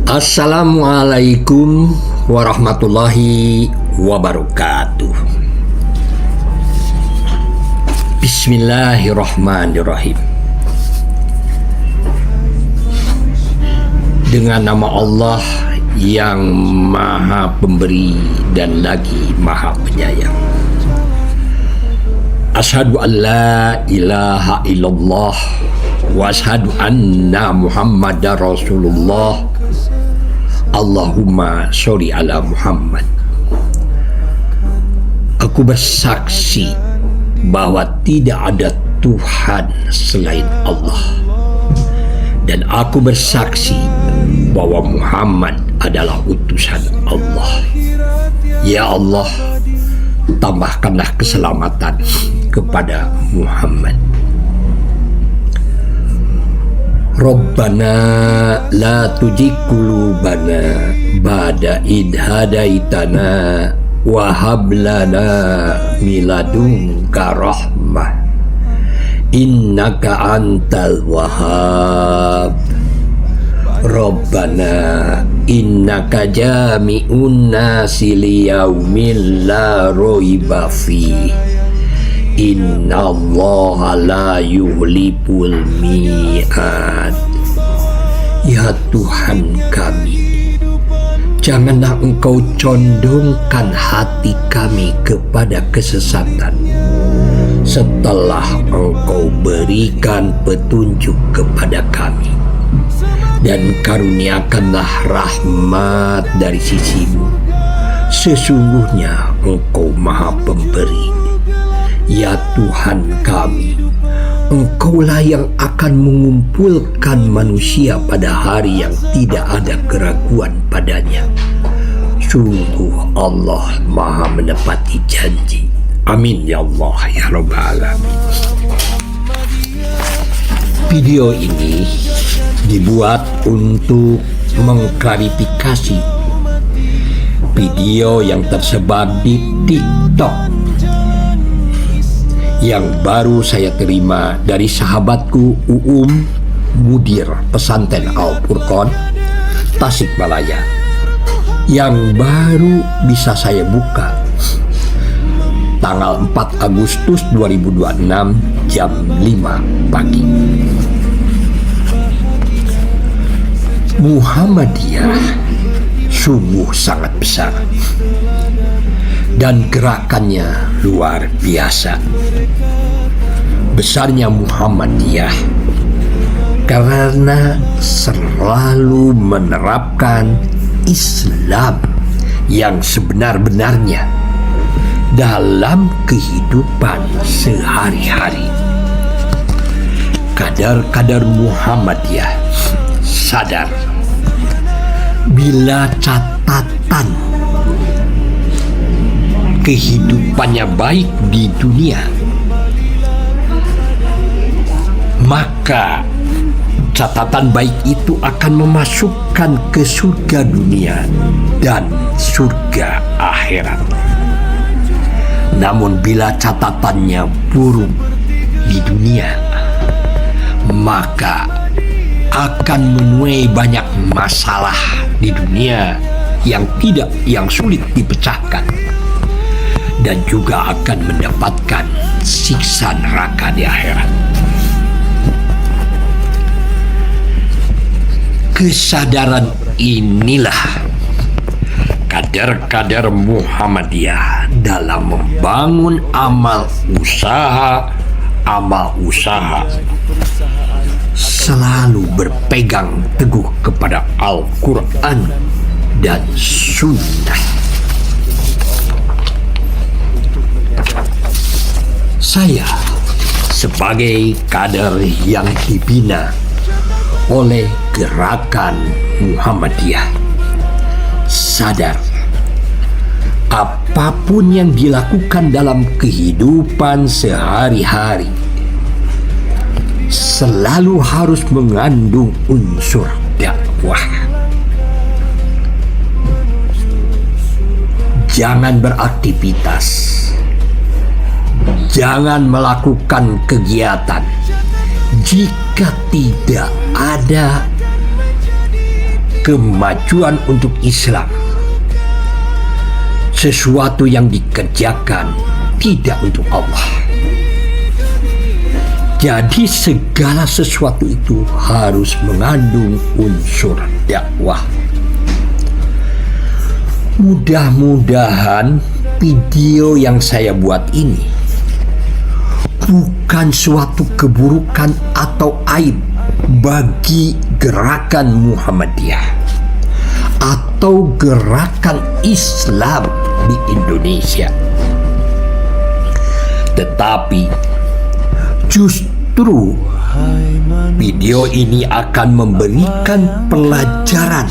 Assalamualaikum warahmatullahi wabarakatuh. Bismillahirrahmanirrahim. Dengan nama Allah yang Maha Pemberi dan lagi Maha Penyayang. Asyhadu an la ilaha illallah wa asyhadu anna Muhammadar Rasulullah. Allahumma sholli ala Muhammad. Aku bersaksi bahwa tidak ada Tuhan selain Allah. Dan aku bersaksi bahwa Muhammad adalah utusan Allah. Ya Allah, tambahkanlah keselamatan kepada Muhammad. Rabbana la tuzigh qulubana ba'da idh hadaitana wa hab lana min ladunka rahmah innaka antal wahhab. Rabbana innaka jami'un nasi liyaumin la raiba fihi innallaha la yuhliful mi'ad. Ya Tuhan kami, janganlah Engkau condongkan hati kami kepada kesesatan setelah Engkau berikan petunjuk kepada kami, dan karuniakanlah rahmat dari sisimu. Sesungguhnya Engkau Maha Pemberi. Ya Tuhan kami, Engkaulah yang akan mengumpulkan manusia pada hari yang tidak ada keraguan padanya. Sungguh Allah Maha menepati janji. Amin ya Allah ya Rabbal Alamin. Video ini dibuat untuk mengklarifikasi video yang tersebar di TikTok yang baru saya terima dari sahabatku Mudir Pesantren Al-Furqan Tasikmalaya, yang baru bisa saya buka tanggal 4 Agustus 2026 jam 5 pagi. Muhammadiyah sungguh sangat besar dan gerakannya luar biasa. Besarnya Muhammadiyah karena selalu menerapkan Islam yang sebenar-benarnya dalam kehidupan sehari-hari. Kadar-kadar Muhammadiyah sadar bila catatan kehidupannya baik di dunia, maka catatan baik itu akan memasukkan ke surga dunia dan surga akhirat. Namun bila catatannya buruk di dunia, maka akan menuai banyak masalah di dunia yang sulit dipecahkan, dan juga akan mendapatkan siksa neraka di akhirat. Kesadaran inilah kader-kader Muhammadiyah dalam membangun amal usaha selalu berpegang teguh kepada Al-Quran dan Sunnah. Saya sebagai kader yang dibina oleh gerakan Muhammadiyah sadar apapun yang dilakukan dalam kehidupan sehari-hari selalu harus mengandung unsur dakwah. Jangan beraktivitas, jangan melakukan kegiatan jika tidak ada kemajuan untuk Islam. Sesuatu yang dikerjakan tidak untuk Allah. Jadi segala sesuatu itu harus mengandung unsur dakwah. Mudah-mudahan video yang saya buat ini bukan suatu keburukan atau aib bagi gerakan Muhammadiyah atau gerakan Islam di Indonesia. Tetapi justru video ini akan memberikan pelajaran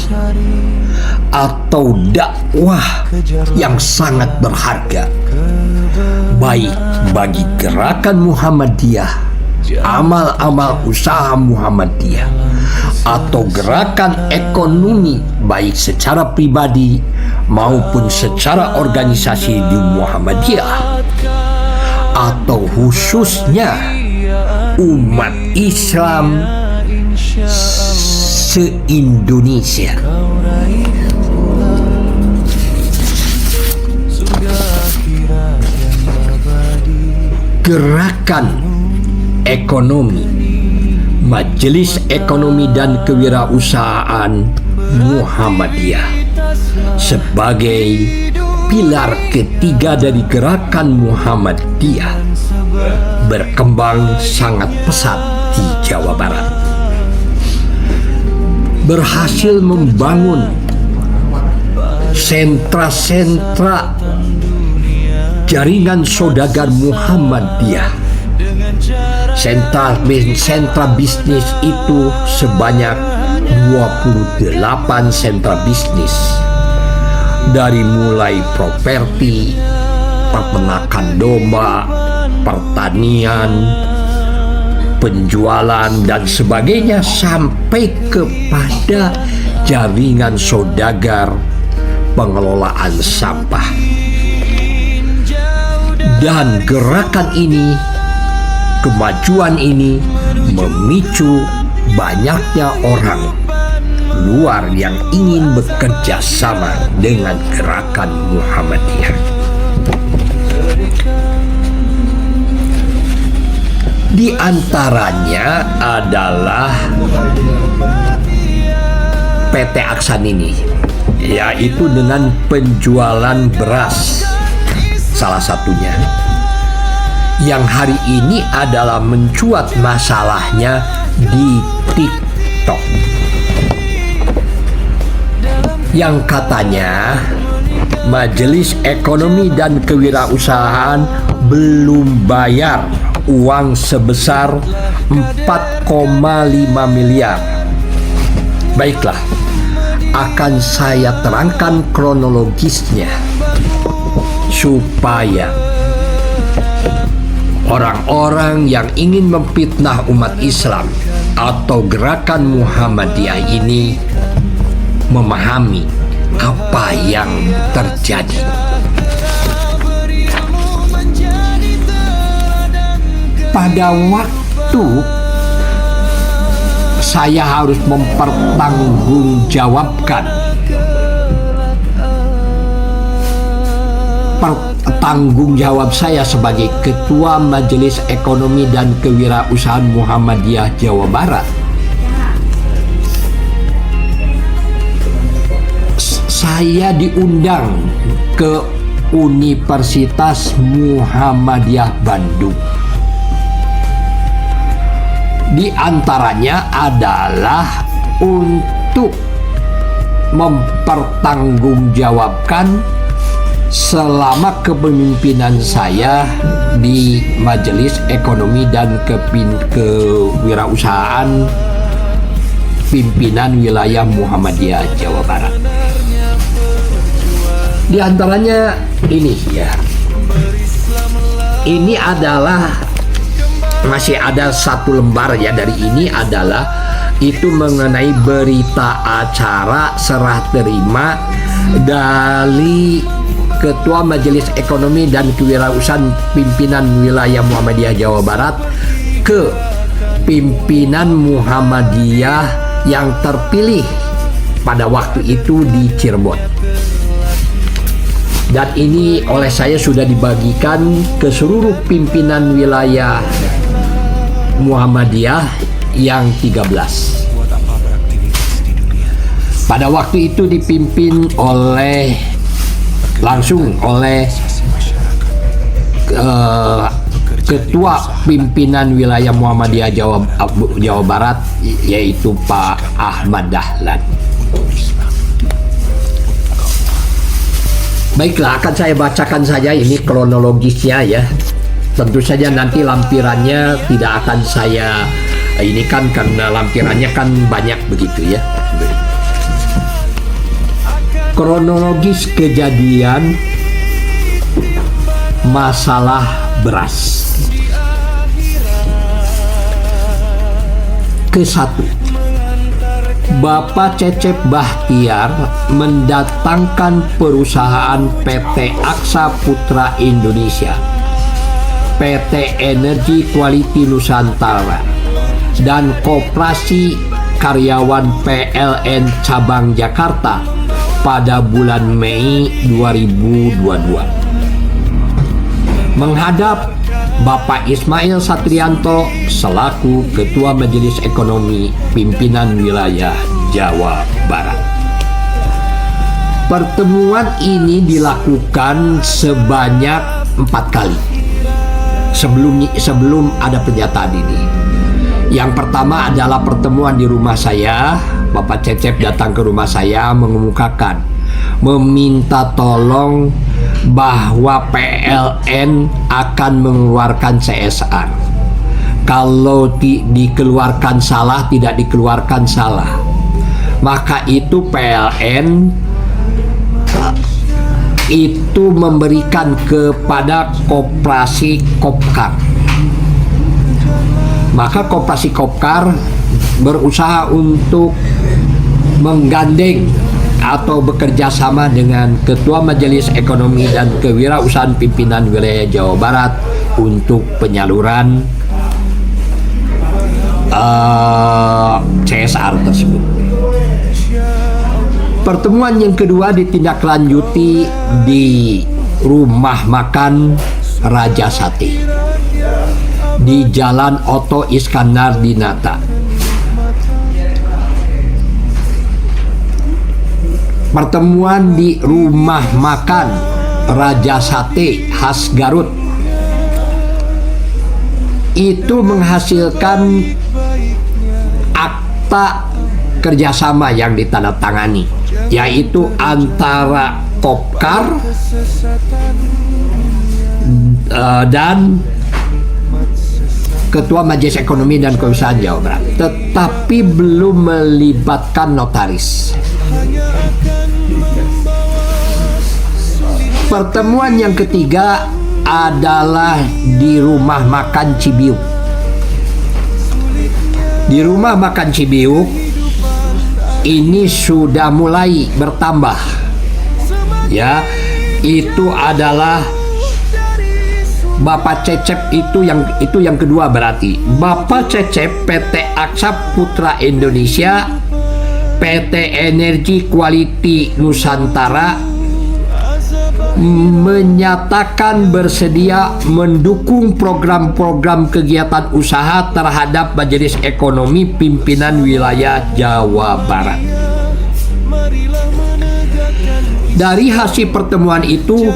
atau dakwah yang sangat berharga, baik bagi gerakan Muhammadiyah, amal-amal usaha Muhammadiyah, atau gerakan ekonomi baik secara pribadi maupun secara organisasi di Muhammadiyah, atau khususnya umat Islam se-Indonesia. Gerakan ekonomi Majelis Ekonomi dan Kewirausahaan Muhammadiyah sebagai pilar ketiga dari gerakan Muhammadiyah berkembang sangat pesat di Jawa Barat. Berhasil membangun sentra-sentra jaringan saudagar Muhammadiyah. Sentra bisnis itu sebanyak 28 sentra bisnis, dari mulai properti, peternakan domba, pertanian, penjualan dan sebagainya, sampai kepada jaringan saudagar pengelolaan sampah. Dan gerakan ini, kemajuan ini memicu banyaknya orang luar yang ingin bekerja sama dengan gerakan Muhammadiyah. Di antaranya adalah PT Aksanini, yaitu dengan penjualan beras salah satunya, yang hari ini adalah mencuat masalahnya di TikTok, yang katanya Majelis Ekonomi dan Kewirausahaan belum bayar uang sebesar 4,5 miliar. Baiklah, akan saya terangkan kronologisnya supaya orang-orang yang ingin memfitnah umat Islam atau gerakan Muhammadiyah ini memahami apa yang terjadi. Pada waktu saya harus mempertanggungjawabkan tanggung jawab saya sebagai Ketua Majelis Ekonomi dan Kewirausahaan Muhammadiyah Jawa Barat, saya diundang ke Universitas Muhammadiyah Bandung. Di antaranya adalah untuk mempertanggungjawabkan selama kepemimpinan saya di Majelis Ekonomi dan Kewirausahaan pimpinan wilayah Muhammadiyah Jawa Barat. Di antaranya ini ya. Ini adalah masih ada satu lembar ya, dari ini adalah itu mengenai berita acara serah terima dari Ketua Majelis Ekonomi dan Kewirausahaan pimpinan wilayah Muhammadiyah Jawa Barat ke pimpinan Muhammadiyah yang terpilih pada waktu itu di Cirebon. Dan ini oleh saya sudah dibagikan ke seluruh pimpinan wilayah Muhammadiyah yang 13. Pada waktu itu dipimpin langsung oleh Ketua Pimpinan Wilayah Muhammadiyah Jawa Barat, yaitu Pak Ahmad Dahlan. Baiklah, akan saya bacakan saja ini kronologisnya ya. Tentu saja nanti lampirannya tidak akan saya ini kan karena lampirannya kan banyak begitu ya. Kronologis kejadian masalah beras. Ke-1, Bapak Cecep Bahtiar mendatangkan perusahaan PT Aksa Putra Indonesia, PT Energi Quality Nusantara, dan Koperasi Karyawan PLN Cabang Jakarta pada bulan Mei 2022. Menghadap Bapak Ismail Satrianto selaku Ketua Majelis Ekonomi Pimpinan Wilayah Jawa Barat. Pertemuan ini dilakukan sebanyak 4 kali sebelum ada pernyataan ini. Yang pertama adalah pertemuan di rumah saya. Bapak Cecep datang ke rumah saya mengemukakan, meminta tolong bahwa PLN akan mengeluarkan CSR. Kalau dikeluarkan salah, tidak dikeluarkan salah, maka itu PLN itu memberikan kepada Koperasi Kopkar. Maka Koperasi Kopkar berusaha untuk menggandeng atau bekerja sama dengan Ketua Majelis Ekonomi dan Kewirausahaan Pimpinan Wilayah Jawa Barat untuk penyaluran CSR tersebut. Pertemuan yang kedua ditindaklanjuti di rumah makan Raja Sate di Jalan Oto Iskandar Dinata. Pertemuan di rumah makan Raja Sate khas Garut itu menghasilkan akta kerjasama yang ditandatangani, yaitu antara Kopkar dan Ketua Majelis Ekonomi dan Kewirausahaan Jawa Barat, tetapi belum melibatkan notaris. Pertemuan yang ketiga adalah di rumah makan Cibiuk. Di rumah makan Cibiuk ini sudah mulai bertambah. Ya, itu adalah Bapak Cecep itu yang kedua berarti. Bapak Cecep PT Aksa Putra Indonesia, PT Energi Quality Nusantara menyatakan bersedia mendukung program-program kegiatan usaha terhadap Majelis Ekonomi Pimpinan Wilayah Jawa Barat. Dari hasil pertemuan itu,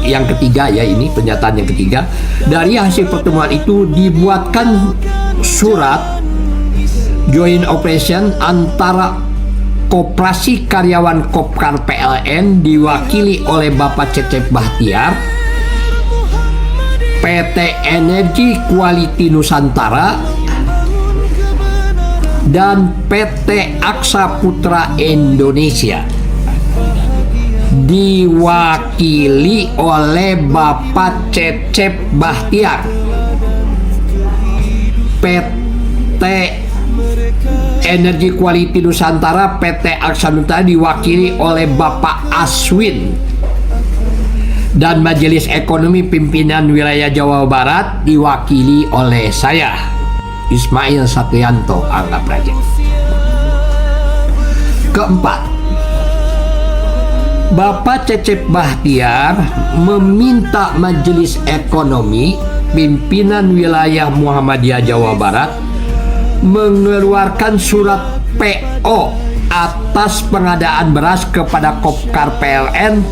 yang ketiga ya, ini pernyataan yang ketiga. Dari hasil pertemuan itu dibuatkan surat joint operation antara Koperasi Karyawan Kopkar PLN diwakili oleh Bapak Cecep Bahtiar, PT Energi Quality Nusantara, dan PT Aksa Putra Indonesia diwakili oleh Bapak Cecep Bahtiar. PT Energi Quality Nusantara, PT Aksa Nusantara diwakili oleh Bapak Aswin, dan Majelis Ekonomi Pimpinan Wilayah Jawa Barat diwakili oleh saya, Ismail Satrianto, anggap raja. Keempat, Bapak Cecep Bahtiar meminta Majelis Ekonomi pimpinan wilayah Muhammadiyah Jawa Barat mengeluarkan surat PO atas pengadaan beras kepada Kopkar PLN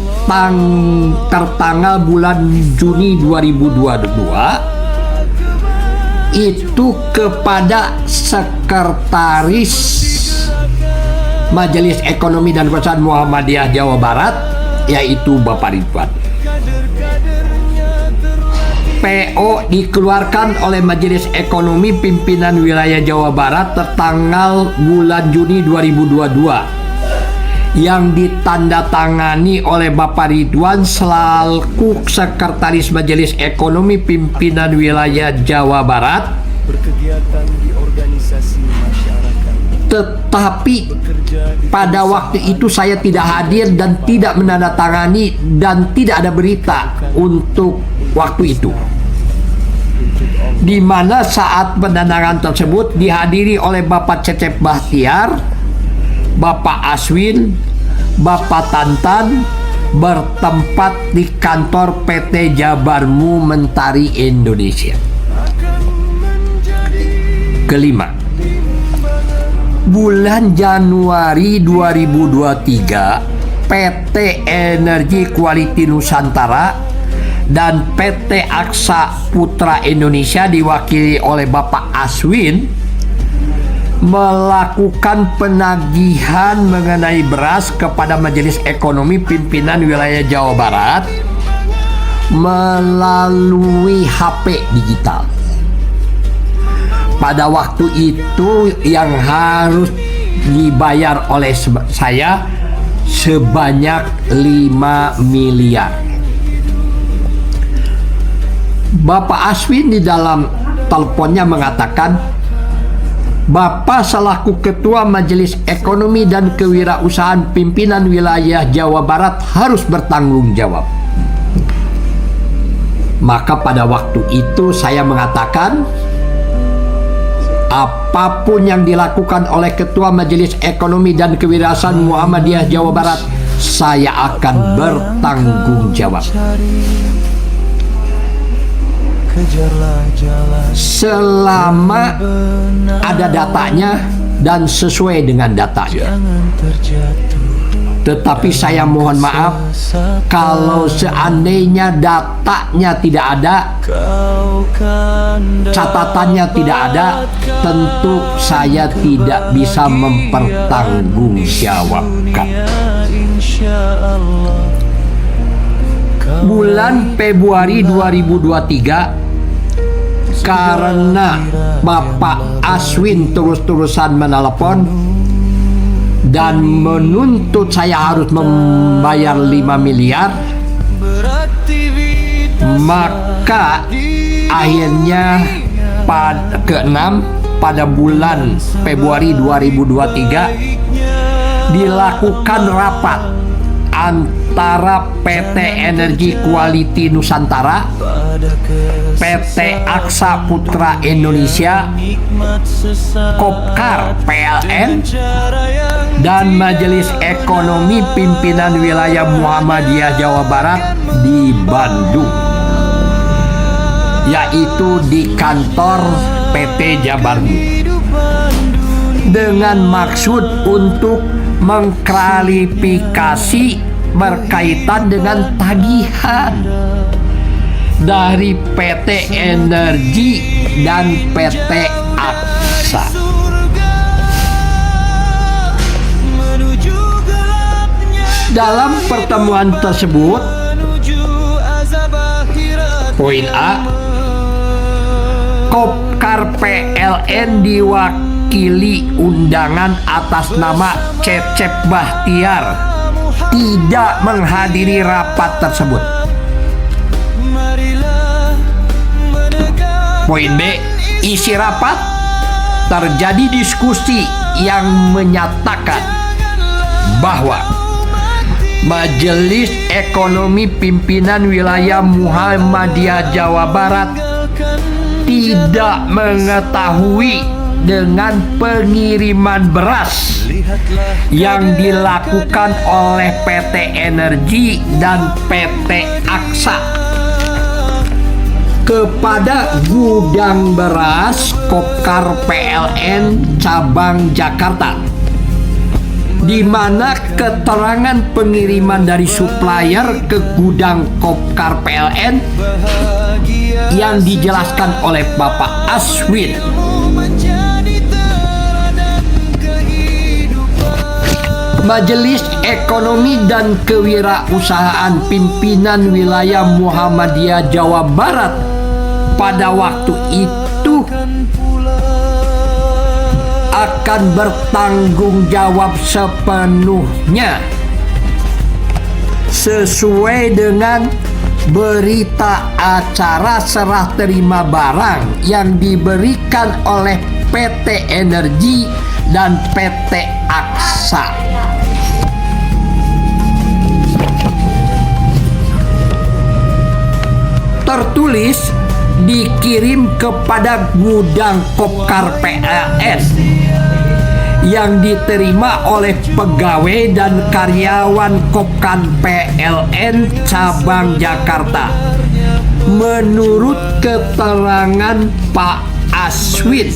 tertanggal bulan Juni 2022 itu kepada Sekretaris Majelis Ekonomi dan Perusahaan Muhammadiyah Jawa Barat, yaitu Bapak Ridwan. PO dikeluarkan oleh Majelis Ekonomi Pimpinan Wilayah Jawa Barat tertanggal bulan Juni 2022 yang ditandatangani oleh Bapak Ridwan selaku Sekretaris Majelis Ekonomi Pimpinan Wilayah Jawa Barat. Berkegiatan di organisasi masyarakat. Tetapi pada waktu itu saya tidak hadir dan tidak menandatangani dan tidak ada berita untuk waktu itu, di mana saat penandatanganan tersebut dihadiri oleh Bapak Cecep Bahtiar, Bapak Aswin, Bapak Tantan, bertempat di kantor PT Jabarmu Mentari Indonesia. Kelima, bulan Januari 2023, PT Energi Quality Nusantara dan PT Aksa Putra Indonesia diwakili oleh Bapak Aswin melakukan penagihan mengenai beras kepada Majelis Ekonomi Pimpinan Wilayah Jawa Barat melalui HP digital. Pada waktu itu yang harus dibayar oleh saya sebanyak 5 miliar. Bapak Aswin di dalam teleponnya mengatakan, Bapak selaku Ketua Majelis Ekonomi dan Kewirausahaan Pimpinan Wilayah Jawa Barat harus bertanggung jawab. Maka pada waktu itu saya mengatakan, apapun yang dilakukan oleh Ketua Majelis Ekonomi dan Kewirausahaan Muhammadiyah Jawa Barat, saya akan bertanggung jawab. Selama ada datanya dan sesuai dengan datanya. Tetapi saya mohon maaf kalau seandainya datanya tidak ada, catatannya tidak ada, tentu saya tidak bisa mempertanggungjawabkan. Bulan Februari 2023, karena Bapak Aswin terus-terusan menelepon dan menuntut saya harus membayar 5 miliar, maka akhirnya pada ke-6 pada bulan Februari 2023 dilakukan rapat antara PT Energi Quality Nusantara, PT Aksa Putra Indonesia, Kopkar PLN, dan Majelis Ekonomi Pimpinan Wilayah Muhammadiyah Jawa Barat di Bandung, yaitu di kantor PT Jabarmu, dengan maksud untuk mengklarifikasi berkaitan dengan tagihan dari PT Energi dan PT Aksa. Dalam pertemuan tersebut, poin A, Kopkar PLN diwakili undangan atas nama Cecep Bahtiar tidak menghadiri rapat tersebut. Poin B, isi rapat terjadi diskusi yang menyatakan bahwa Majelis Ekonomi Pimpinan Wilayah Muhammadiyah Jawa Barat tidak mengetahui dengan pengiriman beras yang dilakukan oleh PT Energi dan PT Aksa kepada gudang beras Kopkar PLN cabang Jakarta, di mana keterangan pengiriman dari supplier ke gudang Kopkar PLN yang dijelaskan oleh Bapak Aswin Majelis Ekonomi dan Kewirausahaan Pimpinan Wilayah Muhammadiyah Jawa Barat pada waktu itu akan bertanggung jawab sepenuhnya sesuai dengan berita acara serah terima barang yang diberikan oleh PT Energi dan PT Aksa. Tertulis dikirim kepada gudang Kopkar PLN yang diterima oleh pegawai dan karyawan Kopkar PLN cabang Jakarta menurut keterangan Pak Aswin.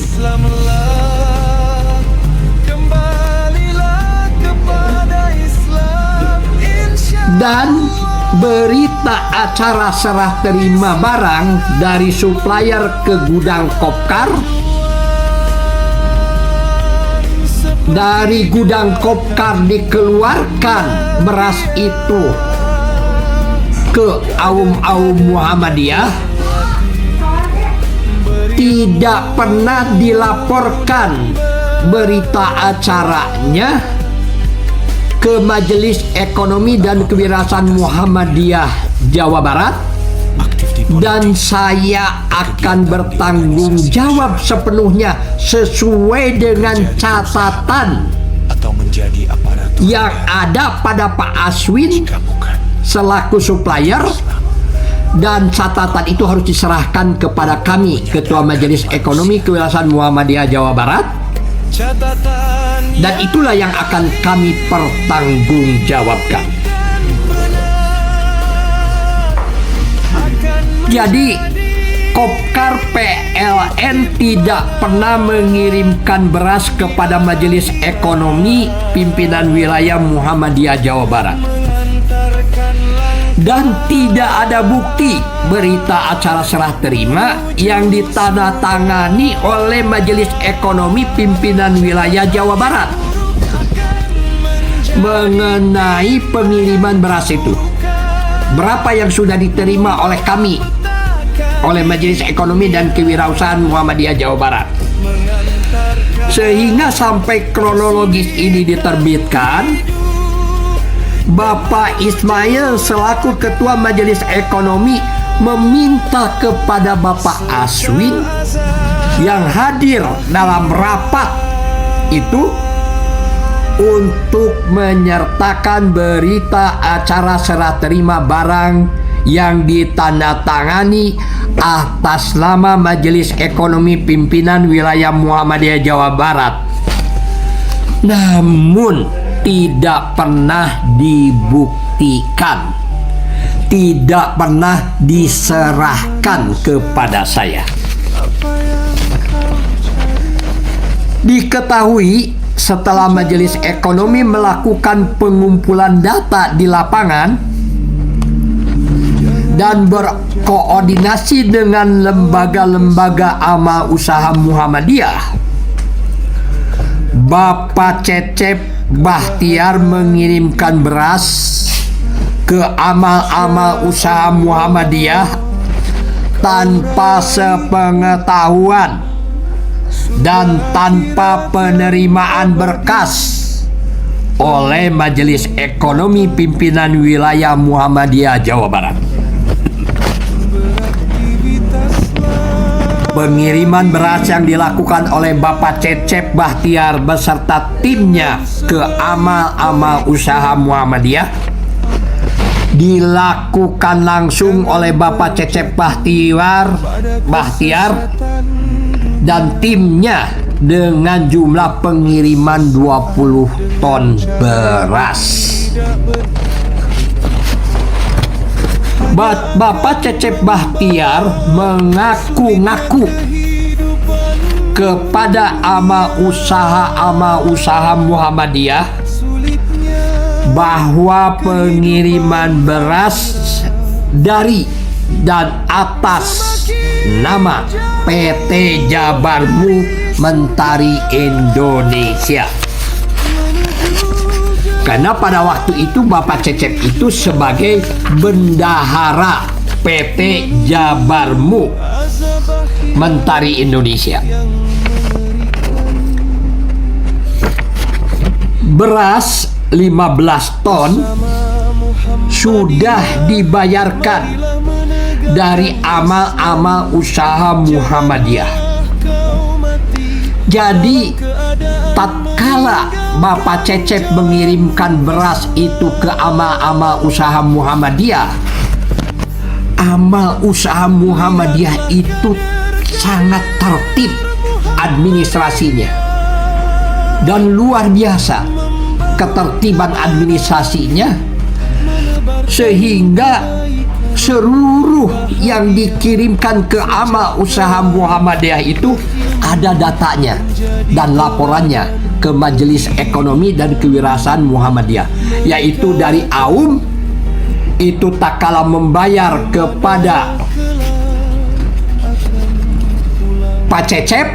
Dan berita acara serah terima barang dari supplier ke gudang Kopkar, dari gudang Kopkar dikeluarkan beras itu ke aum-aum Muhammadiyah, tidak pernah dilaporkan berita acaranya ke Majelis Ekonomi dan Kewirausahaan Muhammadiyah Jawa Barat, dan saya akan bertanggung jawab sepenuhnya sesuai dengan catatan yang ada pada Pak Aswin selaku supplier, dan catatan itu harus diserahkan kepada kami, Ketua Majelis Ekonomi Kewirausahaan Muhammadiyah Jawa Barat, dan itulah yang akan kami pertanggungjawabkan. Jadi Kopkar PLN tidak pernah mengirimkan beras kepada Majelis Ekonomi Pimpinan Wilayah Muhammadiyah Jawa Barat, dan tidak ada bukti berita acara serah terima yang ditandatangani oleh Majelis Ekonomi Pimpinan Wilayah Jawa Barat mengenai pengiriman beras itu. Berapa yang sudah diterima oleh kami, oleh Majelis Ekonomi dan Kewirausahaan Muhammadiyah Jawa Barat, sehingga sampai kronologis ini diterbitkan. Bapak Ismail selaku Ketua Majelis Ekonomi meminta kepada Bapak Aswin yang hadir dalam rapat itu untuk menyertakan berita acara serah terima barang yang ditandatangani atas nama Majelis Ekonomi Pimpinan Wilayah Muhammadiyah Jawa Barat, namun tidak pernah dibuktikan, tidak pernah diserahkan kepada saya. Diketahui setelah Majelis Ekonomi melakukan pengumpulan data di lapangan dan berkoordinasi dengan lembaga-lembaga amal usaha Muhammadiyah, Bapak Cecep Bahtiar mengirimkan beras ke amal-amal usaha Muhammadiyah tanpa sepengetahuan dan tanpa penerimaan berkas oleh Majelis Ekonomi Pimpinan Wilayah Muhammadiyah Jawa Barat. Pengiriman beras yang dilakukan oleh Bapak Cecep Bahtiar beserta timnya ke amal-amal usaha Muhammadiyah dilakukan langsung oleh Bapak Cecep Bahtiar dan timnya dengan jumlah pengiriman 20 ton beras. Bapak Cecep Bahtiar mengaku-ngaku kepada amal usaha Muhammadiyah bahwa pengiriman beras dari dan atas nama PT Jabarmu Mentari Indonesia. Karena pada waktu itu Bapak Cecep itu sebagai bendahara PT Jabarmu Mentari Indonesia. Beras 15 ton sudah dibayarkan dari amal-amal usaha Muhammadiyah. Jadi tatkala Bapak Cecep mengirimkan beras itu ke amal-amal usaha Muhammadiyah, amal usaha Muhammadiyah itu sangat tertib administrasinya dan luar biasa ketertiban administrasinya, sehingga seluruh yang dikirimkan ke amal usaha Muhammadiyah itu ada datanya dan laporannya ke Majelis Ekonomi dan Kewirausahaan Muhammadiyah, yaitu dari AUM itu tak kalah membayar kepada Pak Cecep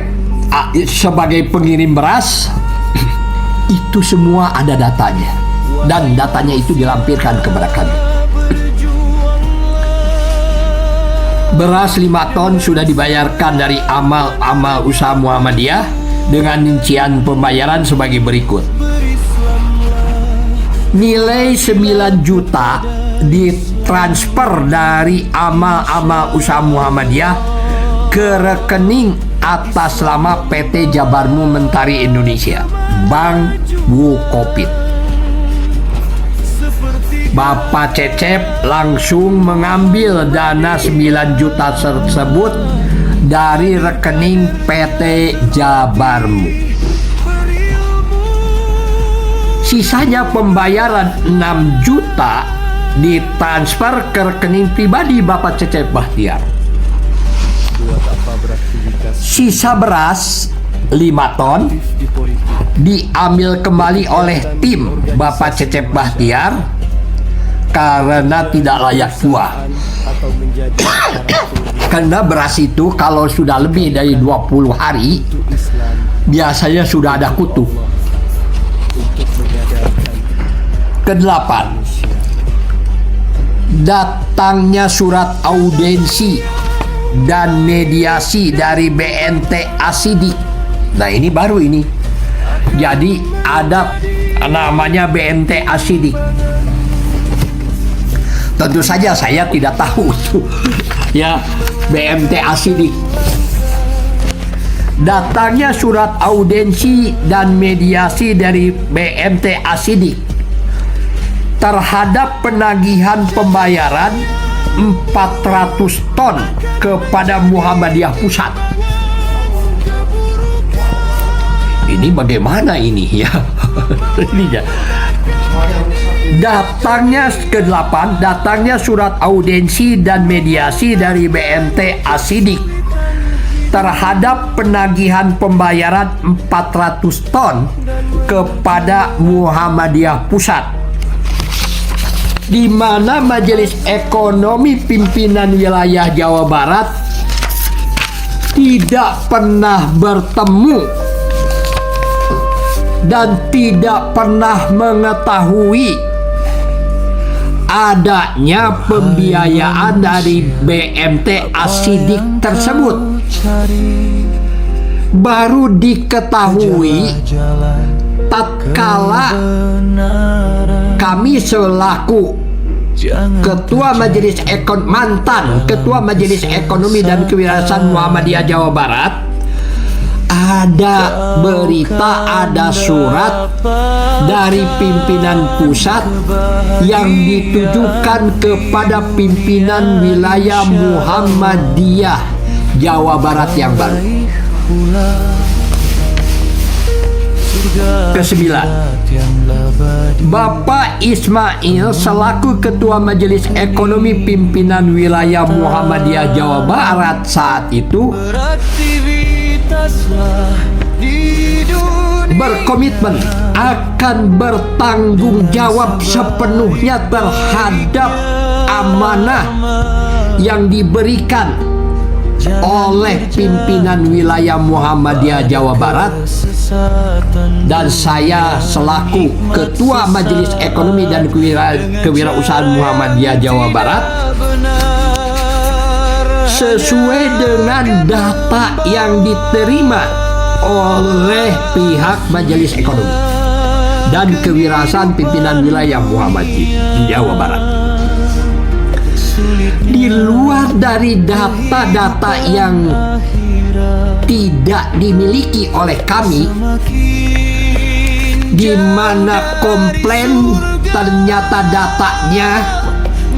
sebagai pengirim beras. Itu semua ada datanya dan datanya itu dilampirkan kepada kami. Beras 5 ton sudah dibayarkan dari amal usaha Muhammadiyah dengan rincian pembayaran sebagai berikut. Nilai 9 juta ditransfer dari amal usaha Muhammadiyah ke rekening atas nama PT Jabarmu Mentari Indonesia, Bank Bukopin. Bapak Cecep langsung mengambil dana 9 juta tersebut dari rekening PT Jabarmu. Sisanya pembayaran 6 juta ditransfer ke rekening pribadi Bapak Cecep Bahtiar. Sisa beras 5 ton diambil kembali oleh tim Bapak Cecep Bahtiar karena tidak layak buah. Karena beras itu kalau sudah lebih dari 20 hari biasanya sudah ada kutu. Kedelapan, datangnya surat audensi dan mediasi dari BNT Asidik. Nah, ini baru ini. Jadi ada namanya BNT Asidik. Tentu saja saya tidak tahu itu ya BNT Asidik. Datangnya surat audensi dan mediasi dari BNT Asidik terhadap penagihan pembayaran 400 ton kepada Muhammadiyah Pusat. Ini bagaimana ini ya? Datangnya surat audensi dan mediasi dari BNT Asidik terhadap penagihan pembayaran 400 ton kepada Muhammadiyah Pusat, di mana Majelis Ekonomi Pimpinan Wilayah Jawa Barat tidak pernah bertemu dan tidak pernah mengetahui adanya pembiayaan dari BNT Asidik tersebut. Baru diketahui tatkala kami selaku mantan Ketua Majelis Ekonomi dan Kewirausahaan Muhammadiyah Jawa Barat, ada berita, ada surat dari pimpinan pusat yang ditujukan kepada pimpinan wilayah Muhammadiyah Jawa Barat yang baru. Kesembilan, Bapak Ismail selaku Ketua Majelis Ekonomi Pimpinan Wilayah Muhammadiyah Jawa Barat saat itu berkomitmen akan bertanggung jawab sepenuhnya terhadap amanah yang diberikan oleh pimpinan wilayah Muhammadiyah Jawa Barat, dan saya selaku Ketua Majelis Ekonomi dan Kewirausahaan Muhammadiyah Jawa Barat sesuai dengan data yang diterima oleh pihak Majelis Ekonomi dan Kewirausahaan pimpinan wilayah Muhammadiyah Jawa Barat. Di luar dari data-data yang tidak dimiliki oleh kami, di mana komplain ternyata datanya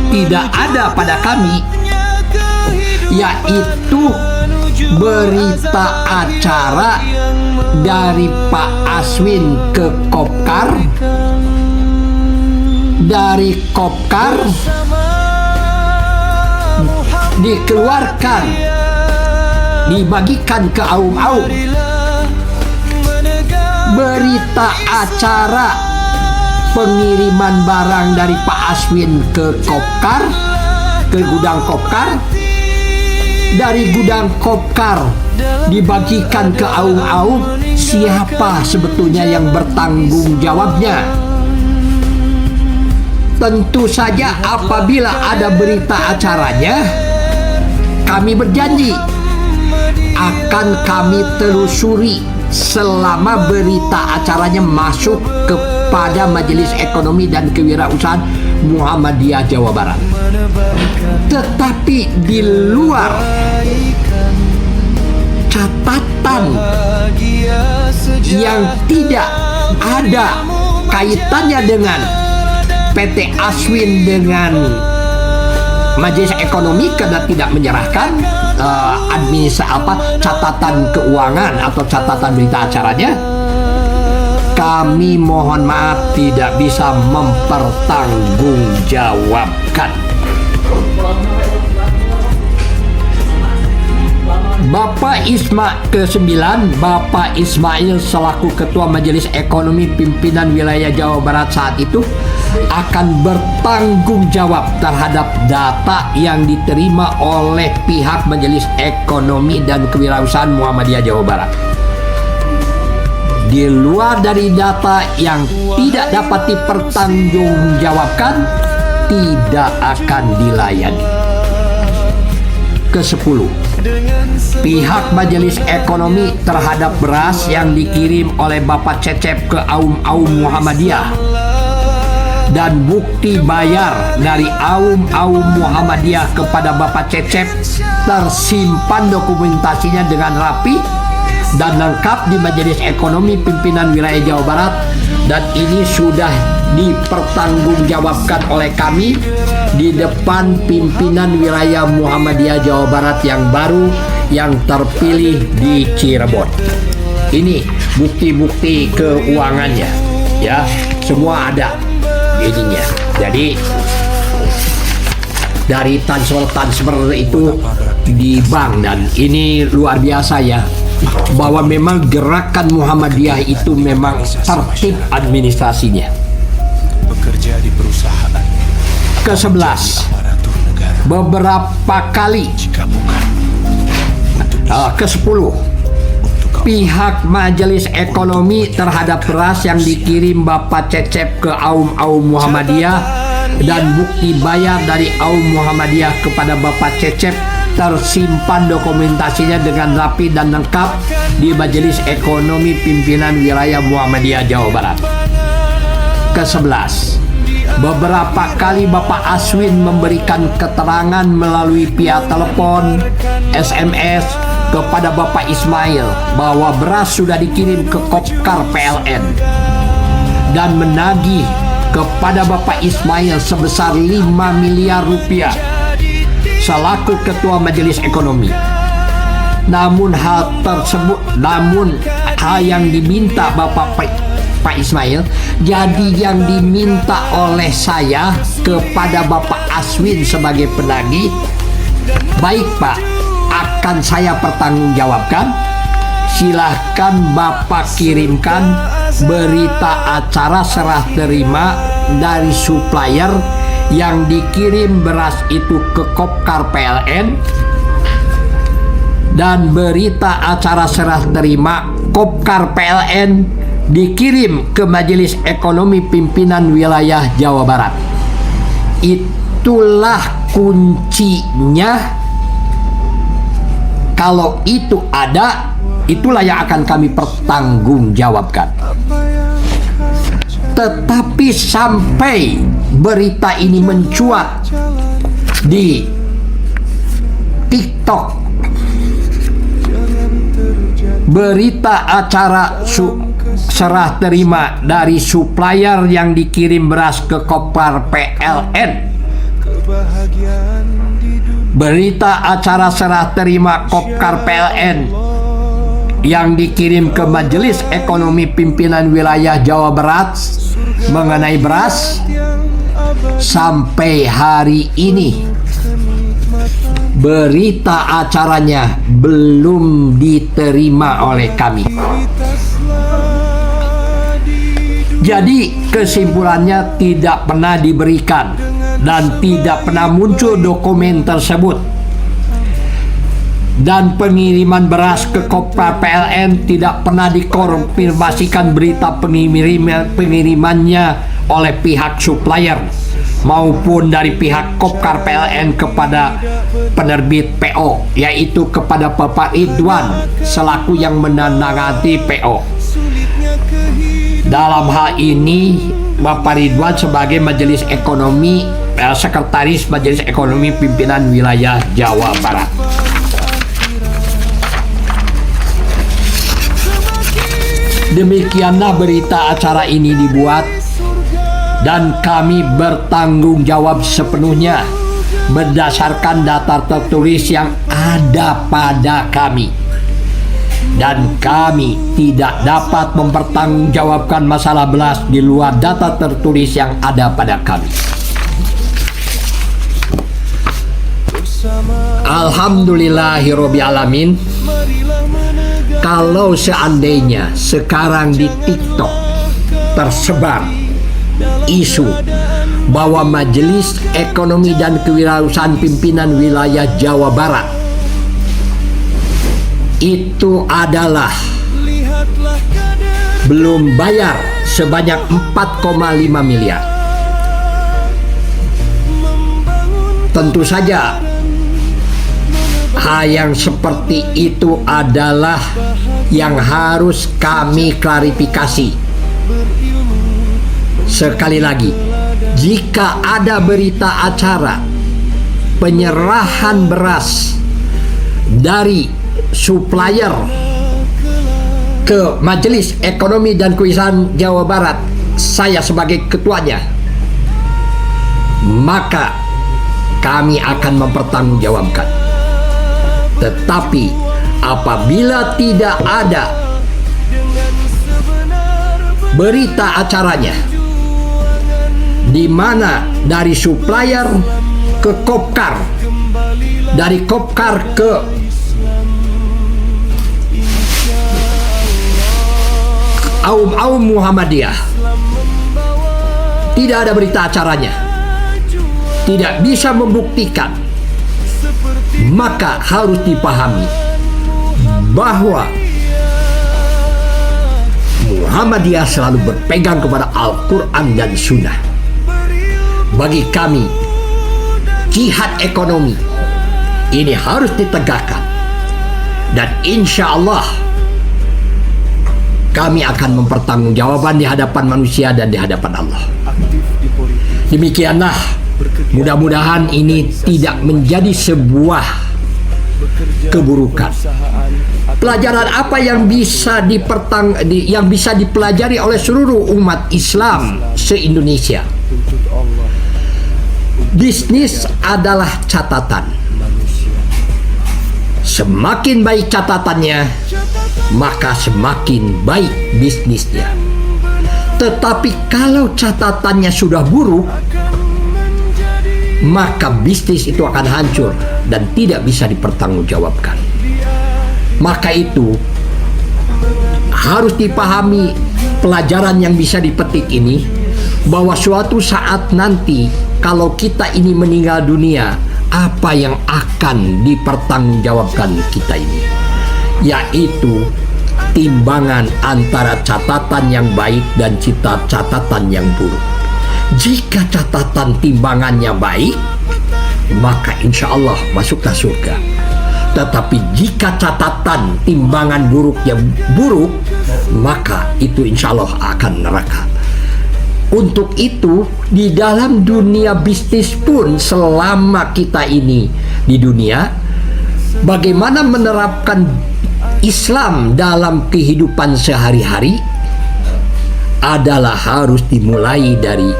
tidak ada pada kami, yaitu berita acara dari Pak Aswin ke Kopkar, dari Kopkar dikeluarkan, dibagikan ke aum-aum. Berita acara pengiriman barang dari Pak Aswin ke Kopkar, ke gudang Kopkar, dari gudang Kopkar dibagikan ke aum-aum. Siapa sebetulnya yang bertanggung jawabnya? Tentu saja apabila ada berita acaranya, kami berjanji akan kami telusuri selama berita acaranya masuk kepada Majelis Ekonomi dan Kewirausahaan Muhammadiyah Jawa Barat. Tetapi di luar catatan yang tidak ada kaitannya dengan PT Aswin dengan Majelis Ekonomi karena tidak menyerahkan catatan keuangan atau catatan berita acaranya, kami mohon maaf tidak bisa mempertanggungjawabkan. Bapak Bapak Ismail selaku Ketua Majelis Ekonomi Pimpinan Wilayah Jawa Barat saat itu akan bertanggung jawab terhadap data yang diterima oleh pihak Majelis Ekonomi dan Kewirausahaan Muhammadiyah Jawa Barat. Di luar dari data yang tidak dapat dipertanggungjawabkan, tidak akan dilayani. Ke-10, pihak Majelis Ekonomi terhadap beras yang dikirim oleh Bapak Cecep ke aum-aum Muhammadiyah dan bukti bayar dari aum-aum Muhammadiyah kepada Bapak Cecep tersimpan dokumentasinya dengan rapi dan lengkap di Majelis Ekonomi Pimpinan Wilayah Jawa Barat, dan ini sudah dipertanggungjawabkan oleh kami di depan pimpinan wilayah Muhammadiyah Jawa Barat yang baru yang terpilih di Cirebon. Ini bukti-bukti keuangannya, ya, semua ada ininya. Jadi dari transfer itu di bank, dan ini luar biasa ya, bahwa memang gerakan Muhammadiyah itu memang tertib administrasinya. Bekerja di perusahaan. Ke-11, beberapa kali. Ke-10, pihak Majelis Ekonomi terhadap beras yang dikirim Bapak Cecep ke aum-aum Muhammadiyah dan bukti bayar dari aum Muhammadiyah kepada Bapak Cecep tersimpan dokumentasinya dengan rapi dan lengkap di Majelis Ekonomi Pimpinan Wilayah Muhammadiyah Jawa Barat. Ke-11, beberapa kali Bapak Aswin memberikan keterangan melalui via telepon, SMS kepada Bapak Ismail bahwa beras sudah dikirim ke Kopkar PLN dan menagih kepada Bapak Ismail sebesar 5 miliar rupiah selaku Ketua Majelis Ekonomi. Namun yang diminta Pak Ismail, jadi yang diminta oleh saya kepada Bapak Aswin sebagai penagih, baik Pak, akan saya pertanggungjawabkan. Silahkan Bapak kirimkan berita acara serah terima dari supplier yang dikirim beras itu ke Kopkar PLN, dan berita acara serah terima Kopkar PLN dikirim ke Majelis Ekonomi Pimpinan Wilayah Jawa Barat. Itulah kuncinya. Kalau itu ada, itulah yang akan kami pertanggungjawabkan. Tetapi sampai berita ini mencuat di TikTok, berita acara serah terima dari supplier yang dikirim beras ke Kopkar PLN, berita acara serah terima Kopkar PLN yang dikirim ke Majelis Ekonomi Pimpinan Wilayah Jawa Barat mengenai beras, sampai hari ini berita acaranya belum diterima oleh kami. Jadi kesimpulannya tidak pernah diberikan dan tidak pernah muncul dokumen tersebut. Dan pengiriman beras ke Kopkar PLN tidak pernah dikonfirmasikan berita pengirimannya oleh pihak supplier maupun dari pihak Kopkar PLN kepada penerbit PO, yaitu kepada Bapak Ridwan selaku yang menandatangani PO. Dalam hal ini Bapak Ridwan sebagai Majelis Ekonomi, Sekretaris Majelis Ekonomi Pimpinan Wilayah Jawa Barat. Demikianlah berita acara ini dibuat, dan kami bertanggung jawab sepenuhnya berdasarkan data tertulis yang ada pada kami, dan kami tidak dapat mempertanggungjawabkan masalah beras di luar data tertulis yang ada pada kami. Alhamdulillahirabbil alamin. Kalau seandainya sekarang di TikTok tersebar isu bahwa Majelis Ekonomi dan Kewirausahaan Pimpinan Wilayah Jawa Barat itu adalah belum bayar sebanyak 4,5 miliar. Tentu saja hal yang seperti itu adalah yang harus kami klarifikasi. Sekali lagi, jika ada berita acara penyerahan beras dari supplier ke Majelis Ekonomi dan Kewirausahaan Jawa Barat, saya sebagai ketuanya, maka kami akan mempertanggungjawabkan. Tetapi apabila tidak ada berita acaranya di mana dari supplier ke Kopkar, dari Kopkar ke Aum Muhammadiyah, tidak ada berita acaranya, tidak bisa membuktikan, maka harus dipahami bahwa Muhammadiyah selalu berpegang kepada Al-Quran dan Sunnah. Bagi kami, jihad ekonomi ini harus ditegakkan, dan insya Allah kami akan mempertanggungjawabkan di hadapan manusia dan di hadapan Allah. Demikianlah, mudah-mudahan ini tidak menjadi sebuah keburukan. Pelajaran apa yang bisa dipelajari oleh seluruh umat Islam se-Indonesia? Bisnis adalah catatan. Semakin baik catatannya, maka semakin baik bisnisnya. Tetapi kalau catatannya sudah buruk, maka bisnis itu akan hancur dan tidak bisa dipertanggungjawabkan. Maka itu harus dipahami pelajaran yang bisa dipetik ini, bahwa suatu saat nanti kalau kita ini meninggal dunia, apa yang akan dipertanggungjawabkan kita ini, yaitu timbangan antara catatan yang baik dan catatan yang buruk. Jika catatan timbangannya baik, maka insya Allah masuklah surga. Tetapi jika catatan timbangan buruknya buruk, maka itu insya Allah akan neraka. Untuk itu, di dalam dunia bisnis pun, selama kita ini di dunia, bagaimana menerapkan Islam dalam kehidupan sehari-hari adalah harus dimulai dari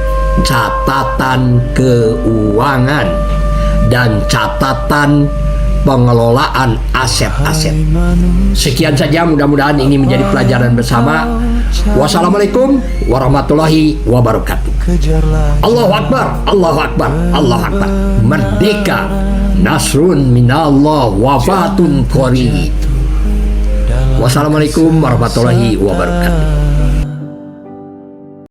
catatan keuangan dan catatan pengelolaan aset-aset. Sekian saja, mudah-mudahan ini menjadi pelajaran bersama. Wassalamualaikum warahmatullahi wabarakatuh. Allahu Akbar, Allahu Akbar, Allahu Akbar. Merdeka, nasrun minallah, wafatun qarib. Wassalamualaikum warahmatullahi wabarakatuh.